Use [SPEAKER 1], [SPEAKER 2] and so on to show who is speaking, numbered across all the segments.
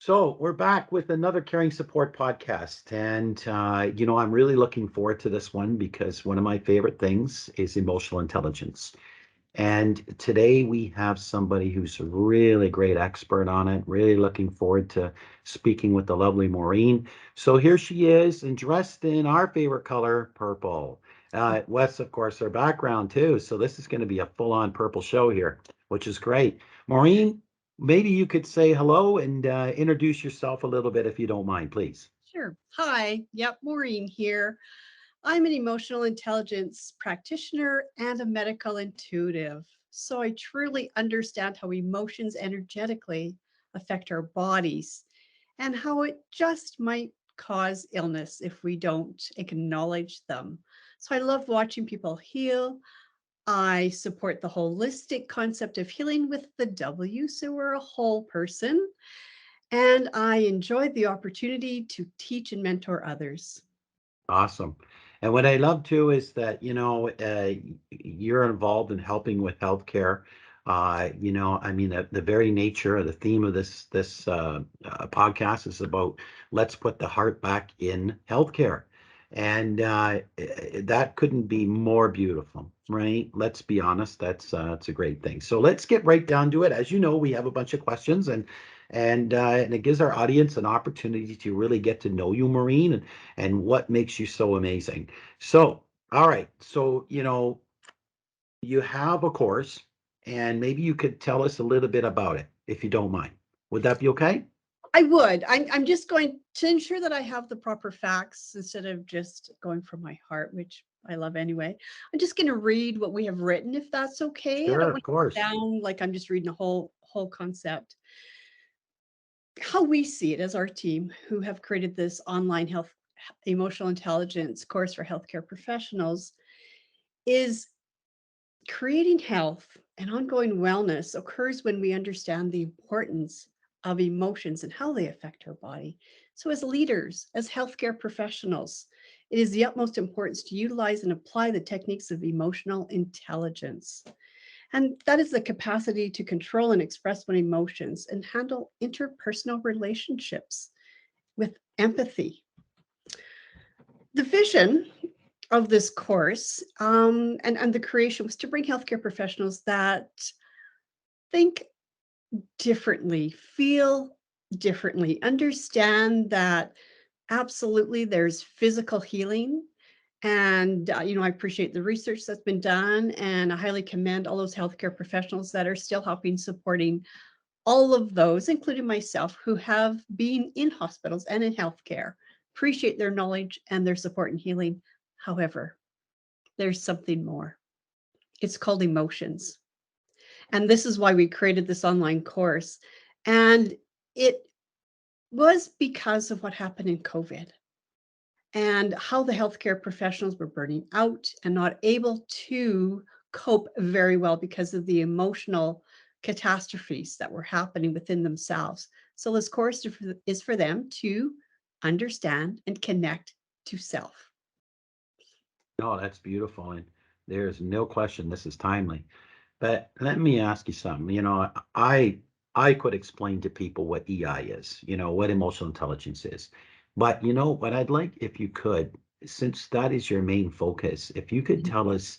[SPEAKER 1] So we're back with another Caring Support podcast. And, I'm really looking forward to this one because one of my favorite things is emotional intelligence. And today we have somebody who's a really great expert on it. Really looking forward to speaking with the lovely Maureen. So here she is, and dressed in our favorite color, purple. What's, of course, her background too. So this is going to be a full-on purple show here, which is great. Maureen, maybe you could say hello and introduce yourself a little bit if you don't mind, please.
[SPEAKER 2] Sure. Hi. Yep, Maureen here. I'm an emotional intelligence practitioner and a medical intuitive. So I truly understand how emotions energetically affect our bodies and how it just might cause illness if we don't acknowledge them. So I love watching people heal. I support the holistic concept of healing with the W, so we're a whole person. And I enjoyed the opportunity to teach and mentor others.
[SPEAKER 1] Awesome. And what I love too is that, you're involved in helping with healthcare. I mean, the very nature of the theme of this podcast is about let's put the heart back in healthcare. And that couldn't be more beautiful, right? Let's be honest, that's a great thing. So let's get right down to it. As you know, we have a bunch of questions, and it gives our audience an opportunity to really get to know you, Maureen, and what makes you so amazing. So, all right. So, you have a course, and maybe you could tell us a little bit about it, if you don't mind. Would that be okay?
[SPEAKER 2] I would. I'm just going to ensure that I have the proper facts instead of just going from my heart, which I love anyway. I'm just going to read what we have written, if that's okay. I don't
[SPEAKER 1] Sure, of
[SPEAKER 2] want to
[SPEAKER 1] course.
[SPEAKER 2] sound like I'm just reading a whole concept. How we see it as our team who have created this online health emotional intelligence course for healthcare professionals is creating health and ongoing wellness occurs when we understand the importance of emotions and how they affect our body. So, as leaders, as healthcare professionals, it is the utmost importance to utilize and apply the techniques of emotional intelligence. And that is the capacity to control and express one's emotions and handle interpersonal relationships with empathy. The vision of this course and the creation was to bring healthcare professionals that think differently, feel differently, understand that absolutely there's physical healing. And, I appreciate the research that's been done, and I highly commend all those healthcare professionals that are still helping, supporting all of those, including myself, who have been in hospitals and in healthcare. Appreciate their knowledge and their support in healing. However, there's something more. It's called emotions. And this is why we created this online course. And it was because of what happened in COVID and how the healthcare professionals were burning out and not able to cope very well because of the emotional catastrophes that were happening within themselves. So, this course is for them to understand and connect to self.
[SPEAKER 1] No, that's beautiful. And there's no question this is timely. But let me ask you something. I could explain to people what EI is, what emotional intelligence is. But what I'd like if you could, since that is your main focus, if you could tell us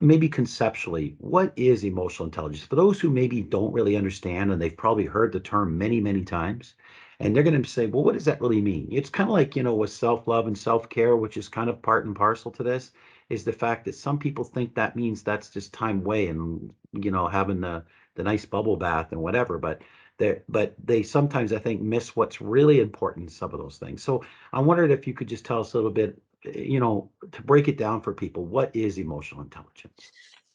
[SPEAKER 1] maybe conceptually, what is emotional intelligence? For those who maybe don't really understand, and they've probably heard the term many, many times, and they're going to say, well, what does that really mean? It's kind of like, with self-love and self-care, which is kind of part and parcel to this, is the fact that some people think that means that's just time away and, having the nice bubble bath and whatever. But they sometimes, I think, miss what's really important in some of those things. So I wondered if you could just tell us a little bit, to break it down for people, what is emotional intelligence?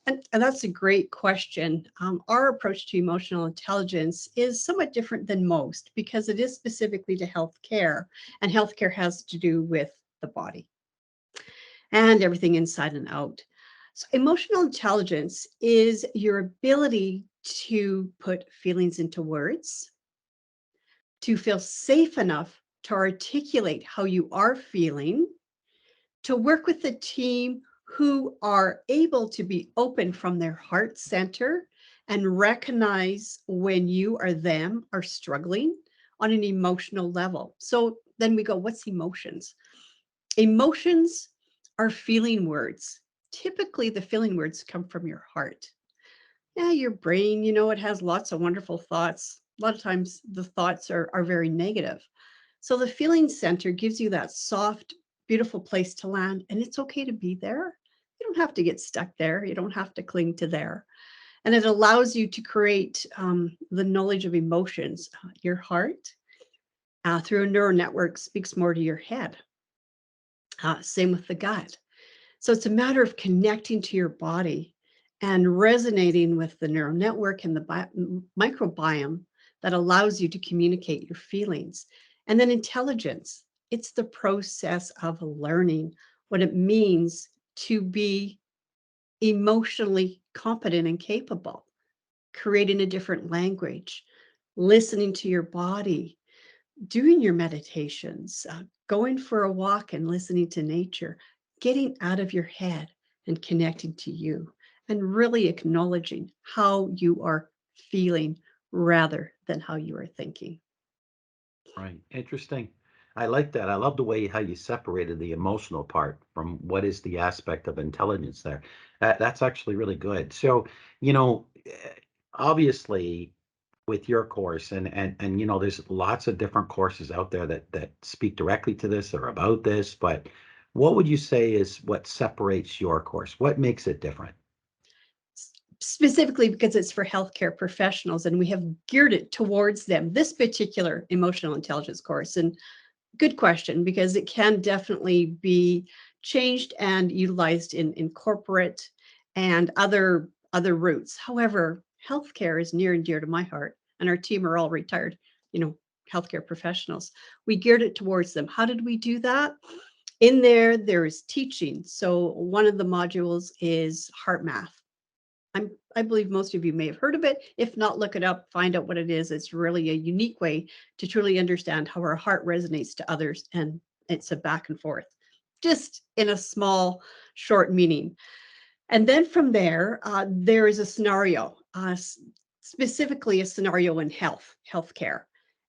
[SPEAKER 2] And that's a great question. Our approach to emotional intelligence is somewhat different than most because it is specifically to healthcare, and healthcare has to do with the body and everything inside and out. So, emotional intelligence is your ability to put feelings into words, to feel safe enough to articulate how you are feeling, to work with a team who are able to be open from their heart center and recognize when you or them are struggling on an emotional level. So then we go, what's emotions? Emotions are feeling words. Typically, the feeling words come from your heart. Yeah, your brain, it has lots of wonderful thoughts. A lot of times the thoughts are very negative. So the feeling center gives you that soft, beautiful place to land, and it's okay to be there. You don't have to get stuck there. You don't have to cling to there. And it allows you to create the knowledge of emotions. Your heart, through a neural network, speaks more to your head. Same with the gut. So it's a matter of connecting to your body and resonating with the neural network and the microbiome that allows you to communicate your feelings. And then intelligence, it's the process of learning what it means to be emotionally competent and capable, creating a different language, listening to your body, doing your meditations, going for a walk and listening to nature, getting out of your head and connecting to you, and really acknowledging how you are feeling rather than how you are thinking.
[SPEAKER 1] Right. Interesting. I like that. I love the way how you separated the emotional part from what is the aspect of intelligence there. That's actually really good. So, obviously with your course and there's lots of different courses out there that speak directly to this or about this, but what would you say is what separates your course? What makes it different?
[SPEAKER 2] Specifically because it's for healthcare professionals and we have geared it towards them, this particular emotional intelligence course. And good question, because it can definitely be changed and utilized in corporate and other routes. However, healthcare is near and dear to my heart, and our team are all retired, you know, healthcare professionals. We geared it towards them. How did we do that? In there is teaching. So one of the modules is heart math. I believe most of you may have heard of it. If not, look it up, find out what it is. It's really a unique way to truly understand how our heart resonates to others. And it's a back and forth, just in a small, short meaning. And then from there, there is a scenario, specifically a scenario in healthcare.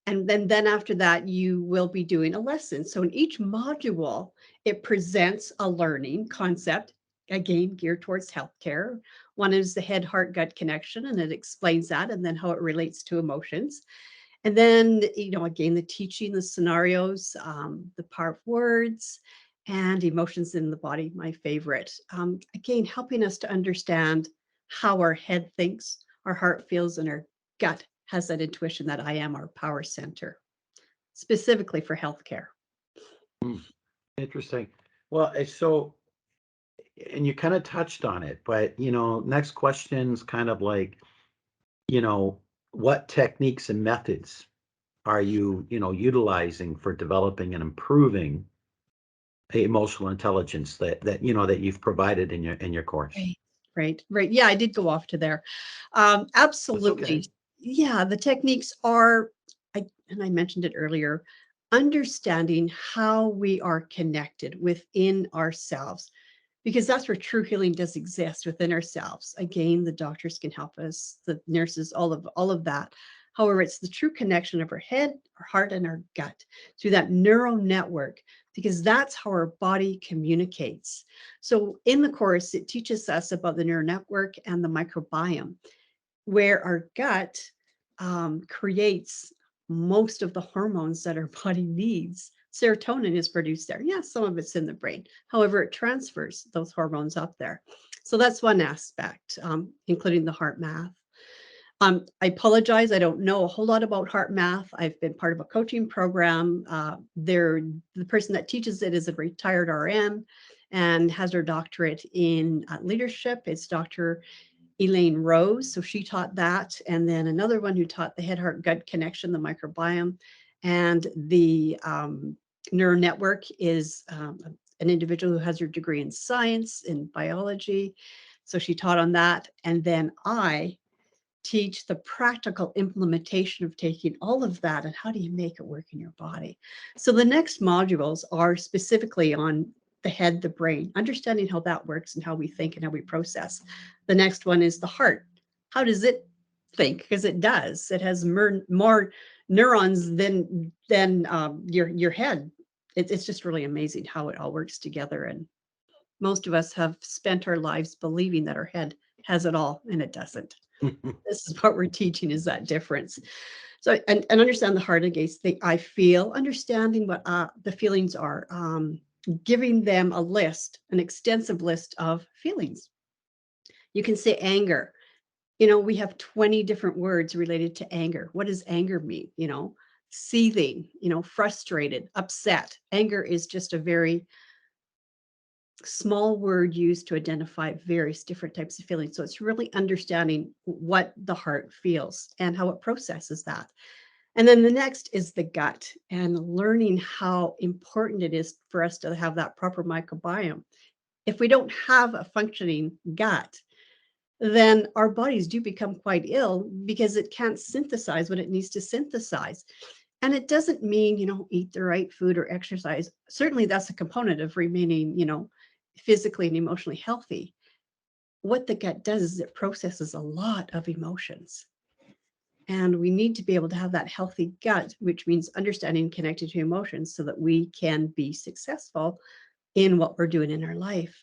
[SPEAKER 2] And then after that, you will be doing a lesson. So in each module, it presents a learning concept, again, geared towards healthcare. One is the head, heart, gut connection, and it explains that and then how it relates to emotions. And then, again, the teaching, the scenarios, the power of words, and emotions in the body, my favorite. Again, helping us to understand how our head thinks, our heart feels, and our gut has that intuition that I am our power center, specifically for healthcare.
[SPEAKER 1] Hmm, interesting. Well, so and you kind of touched on it, but next question's kind of like, you know, what techniques and methods are you utilizing for developing and improving emotional intelligence that you've provided in your course?
[SPEAKER 2] Right, right. Yeah, I did go off to there.
[SPEAKER 1] That's okay.
[SPEAKER 2] Absolutely. Yeah, the techniques are, and I mentioned it earlier, understanding how we are connected within ourselves, because that's where true healing does exist within ourselves. Again, the doctors can help us, the nurses, all of that. However, it's the true connection of our head, our heart, and our gut through that neural network, because that's how our body communicates. So in the course, it teaches us about the neural network and the microbiome, where our gut creates most of the hormones that our body needs. Serotonin is produced there. Yeah, some of it's in the brain. However, it transfers those hormones up there. So that's one aspect, including the heart math. I apologize. I don't know a whole lot about heart math. I've been part of a coaching program. The person that teaches it is a retired RN and has her doctorate in leadership. It's Dr. Elaine Rose. So she taught that. And then another one who taught the head, heart, gut connection, the microbiome. And the neural network is an individual who has her degree in science, in biology. So she taught on that. And then I teach the practical implementation of taking all of that and how do you make it work in your body. So the next modules are specifically on the head, the brain, understanding how that works and how we think and how we process. The next one is the heart. How does it think? Because it does. It has more neurons than your head. It's just really amazing how it all works together. And most of us have spent our lives believing that our head has it all, and it doesn't. This is what we're teaching, is that difference. So, and understand the heart against the I feel, understanding what the feelings are, giving them a list, an extensive list of feelings. You can say anger. We have 20 different words related to anger. What does anger mean? Seething, frustrated, upset. Anger is just a very small word used to identify various different types of feelings. So it's really understanding what the heart feels and how it processes that. And then the next is the gut, and learning how important it is for us to have that proper microbiome. If we don't have a functioning gut, then our bodies do become quite ill because it can't synthesize what it needs to synthesize. And it doesn't mean, eat the right food or exercise. Certainly that's a component of remaining, physically and emotionally healthy. What the gut does is it processes a lot of emotions. And we need to be able to have that healthy gut, which means understanding connected to emotions so that we can be successful in what we're doing in our life.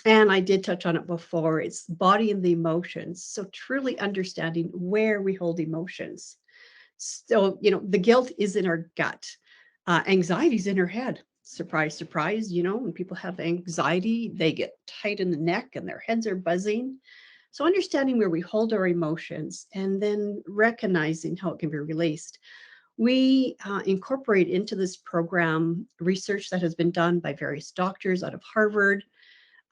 [SPEAKER 2] And I did touch on it before. It's body and the emotions. So truly understanding where we hold emotions. So, the guilt is in our gut. Anxiety is in our head. Surprise, surprise. When people have anxiety, they get tight in the neck and their heads are buzzing. So understanding where we hold our emotions and then recognizing how it can be released. We incorporate into this program research that has been done by various doctors out of Harvard,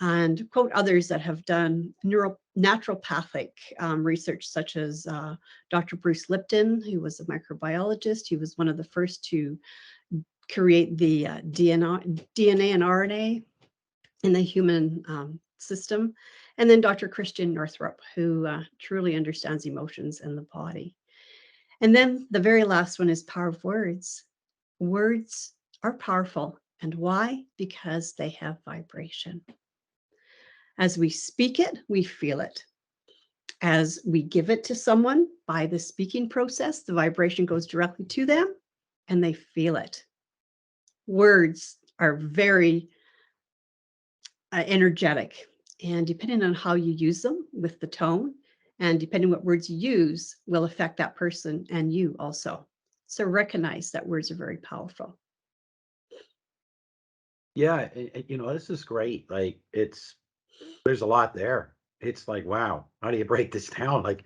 [SPEAKER 2] and quote others that have done naturopathic research, such as Dr. Bruce Lipton, who was a microbiologist. He was one of the first to create the DNA and RNA in the human system. And then Dr. Christian Northrup, who truly understands emotions and the body. And then the very last one is power of words. Words are powerful. And why? Because they have vibration. As we speak it, we feel it. As we give it to someone by the speaking process, the vibration goes directly to them and they feel it. Words are very energetic, and depending on how you use them with the tone and depending what words you use will affect that person and you also. So recognize that words are very powerful.
[SPEAKER 1] Yeah, this is great. Like, there's a lot there. It's like, wow, how do you break this down? Like,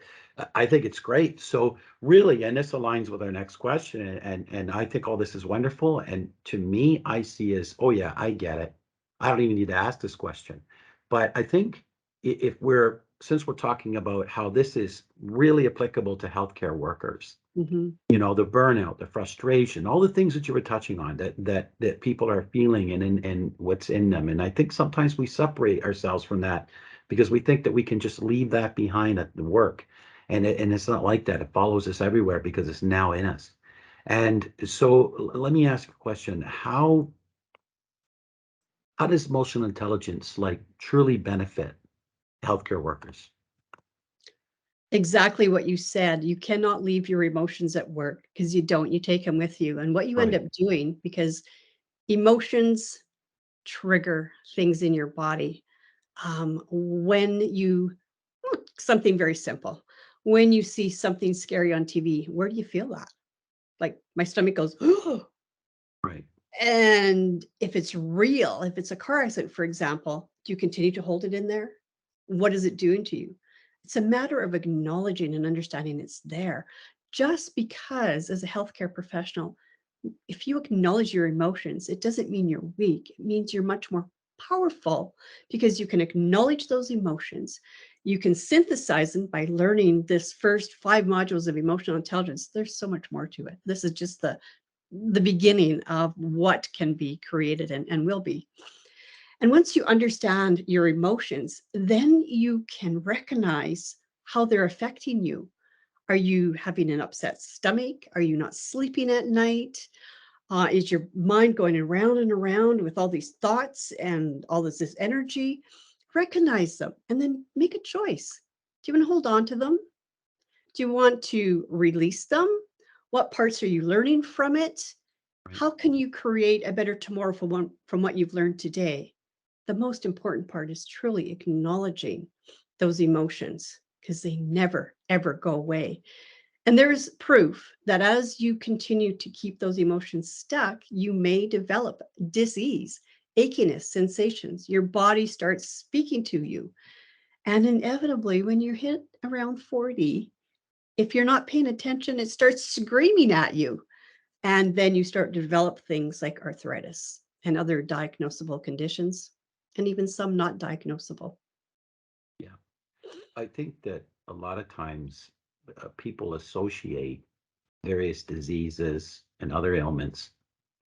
[SPEAKER 1] I think it's great. So really, and this aligns with our next question, and I think all this is wonderful. And to me, I see as, oh yeah, I get it. I don't even need to ask this question. But I think if since we're talking about how this is really applicable to healthcare workers,
[SPEAKER 2] Mm-hmm.
[SPEAKER 1] the burnout, the frustration, all the things that you were touching on that people are feeling and what's in them. And I think sometimes we separate ourselves from that because we think that we can just leave that behind at the work. And it's not like that. It follows us everywhere because it's now in us. And so let me ask a question. How does emotional intelligence like truly benefit healthcare workers?
[SPEAKER 2] Exactly what you said. You cannot leave your emotions at work because you don't. You take them with you. And what you end
[SPEAKER 1] Right.
[SPEAKER 2] up doing, because emotions trigger things in your body. When something very simple, when you see something scary on TV, where do you feel that? Like my stomach goes,
[SPEAKER 1] Right.
[SPEAKER 2] and if it's real, if it's a car accident, for example, do you continue to hold it in there? What is it doing to you? It's a matter of acknowledging and understanding it's there. Just because, as a healthcare professional, if you acknowledge your emotions, it doesn't mean you're weak. It means you're much more powerful because you can acknowledge those emotions. You can synthesize them by learning this first 5 modules of emotional intelligence. There's so much more to it. This is just the beginning of what can be created and will be. And once you understand your emotions, then you can recognize how they're affecting you. Are you having an upset stomach? Are you not sleeping at night? Is your mind going around and around with all these thoughts and all this energy? Recognize them and then make a choice. Do you want to hold on to them? Do you want to release them? What parts are you learning from it?
[SPEAKER 1] Right.
[SPEAKER 2] How can you create a better tomorrow from what you've learned today? The most important part is truly acknowledging those emotions because they never, ever go away. And there's proof that as you continue to keep those emotions stuck, you may develop disease, achiness, sensations. Your body starts speaking to you. And inevitably, when you hit around 40, if you're not paying attention, it starts screaming at you. And then you start to develop things like arthritis and other diagnosable conditions, and even some not diagnosable.
[SPEAKER 1] Yeah. I think that a lot of times people associate various diseases and other ailments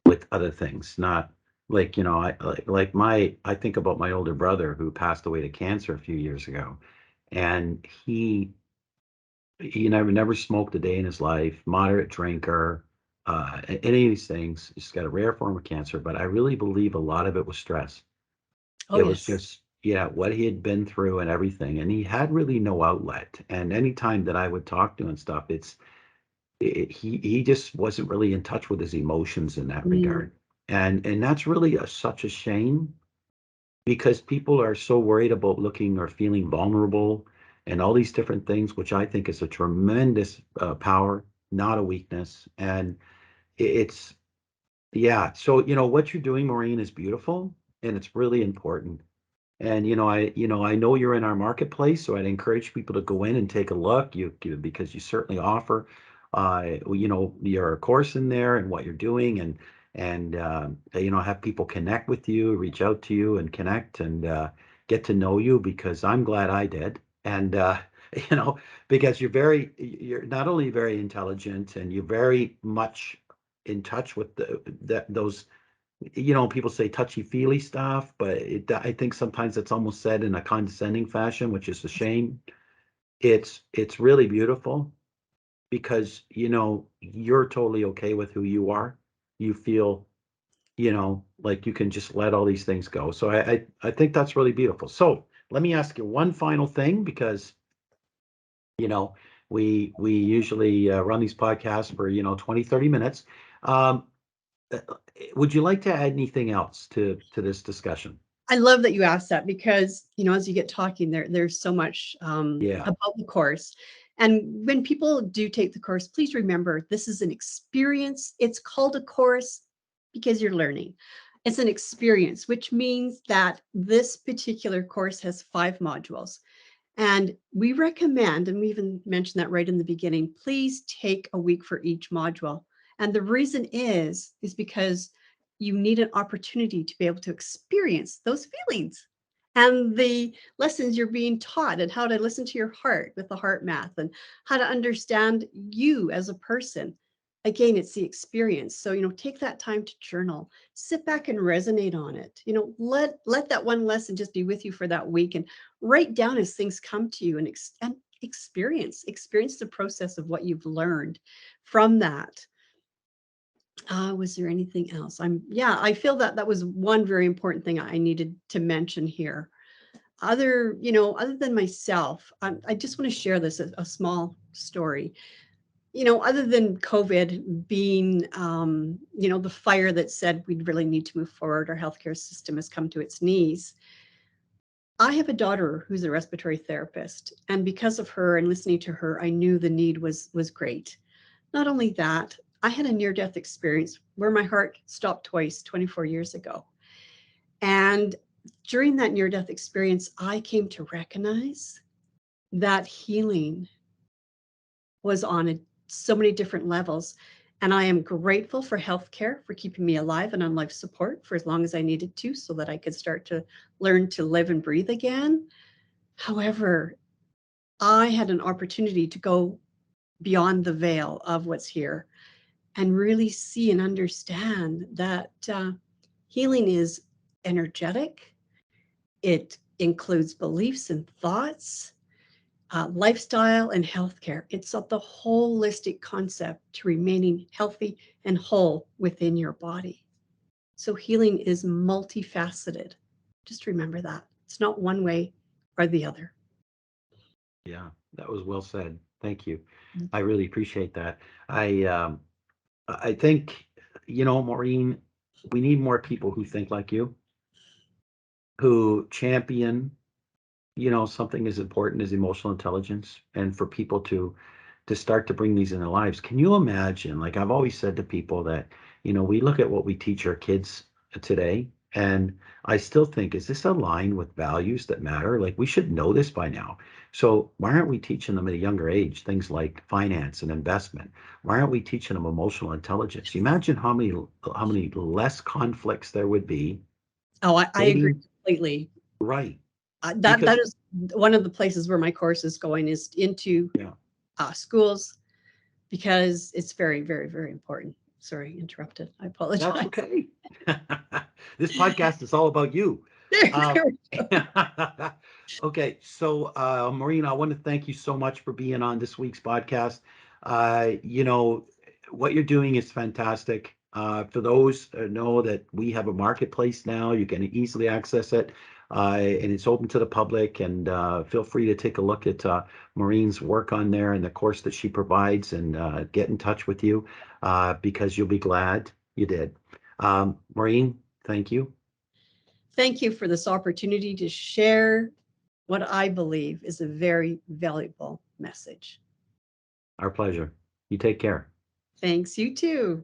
[SPEAKER 1] with other things, not like, I think about my older brother who passed away to cancer a few years ago. And he never smoked a day in his life, moderate drinker, any of these things. He's got a rare form of cancer, but I really believe a lot of it was stress.
[SPEAKER 2] Oh,
[SPEAKER 1] It was
[SPEAKER 2] yes.
[SPEAKER 1] just, yeah, what he had been through and everything. And he had really no outlet. And anytime that I would talk to him and stuff, he just wasn't really in touch with his emotions in that
[SPEAKER 2] Mm,
[SPEAKER 1] regard. And that's really such a shame because people are so worried about looking or feeling vulnerable and all these different things, which I think is a tremendous power, not a weakness. And it's, yeah. So, what you're doing, Maureen, is beautiful and it's really important. And I know you're in our marketplace, so I'd encourage people to go in and take a look. Because you certainly offer, your course in there and what you're doing, and have people connect with you, reach out to you, and connect and get to know you. Because I'm glad I did, and you know, because you're not only very intelligent and you're very much in touch with those people say touchy-feely stuff, but I think sometimes it's almost said in a condescending fashion, which is a shame. It's really beautiful because you're totally okay with who you are. You feel like you can just let all these things go. So I think that's really beautiful. So let me ask you one final thing because you know we usually run these podcasts for 20-30 minutes. Um, uh, would you like to add anything else to this discussion?
[SPEAKER 2] I love that you asked that because, as you get talking there's so much
[SPEAKER 1] Yeah.
[SPEAKER 2] about the course. And when people do take the course, please remember this is an experience. It's called a course because you're learning. It's an experience, which means that this particular course has 5 modules. And we recommend, and we even mentioned that right in the beginning, please take a week for each module. And the reason is because you need an opportunity to be able to experience those feelings and the lessons you're being taught and how to listen to your heart with the heart math and how to understand you as a person. Again, it's the experience. So, take that time to journal, sit back and resonate on it. Let that one lesson just be with you for that week and write down as things come to you and experience the process of what you've learned from that. Was there anything else? I feel that that was one very important thing I needed to mention here. Other than myself, I just want to share this a small story. Other than COVID being, the fire that said we'd really need to move forward, our healthcare system has come to its knees. I have a daughter who's a respiratory therapist, and because of her and listening to her, I knew the need was great. Not only that, I had a near-death experience where my heart stopped twice 24 years ago. And during that near-death experience, I came to recognize that healing was on so many different levels. And I am grateful for healthcare for keeping me alive and on life support for as long as I needed to so that I could start to learn to live and breathe again. However, I had an opportunity to go beyond the veil of what's here and really see and understand that healing is energetic. It includes beliefs and thoughts, lifestyle, and healthcare. It's the holistic concept to remaining healthy and whole within your body. So healing is multifaceted. Just remember that. It's not one way or the other.
[SPEAKER 1] Yeah, that was well said. Thank you. I really appreciate that. I think, Maureen, we need more people who think like you, who champion, something as important as emotional intelligence, and for people to start to bring these in their lives. Can you imagine? Like I've always said to people that, we look at what we teach our kids today, and I still think, is this aligned with values that matter? Like we should know this by now. So why aren't we teaching them at a younger age things like finance and investment? Why aren't we teaching them emotional intelligence? You imagine how many less conflicts there would be
[SPEAKER 2] Oh, I agree
[SPEAKER 1] dating
[SPEAKER 2] completely.
[SPEAKER 1] right.
[SPEAKER 2] That
[SPEAKER 1] Because
[SPEAKER 2] is one of the places where my course is going, is into
[SPEAKER 1] yeah,
[SPEAKER 2] schools, because it's very, very, very important. Sorry, interrupted. I
[SPEAKER 1] that's
[SPEAKER 2] apologize.
[SPEAKER 1] okay. This podcast is all about you. Uh,
[SPEAKER 2] There we go.
[SPEAKER 1] okay, so Maureen, I want to thank you so much for being on this week's podcast. What you're doing is fantastic. For those know that we have a marketplace now, you can easily access it, and it's open to the public. And feel free to take a look at Maureen's work on there and the course that she provides, and get in touch with you because you'll be glad you did. Maureen, thank you.
[SPEAKER 2] Thank you for this opportunity to share what I believe is a very valuable message.
[SPEAKER 1] Our pleasure. You take care.
[SPEAKER 2] Thanks, you too.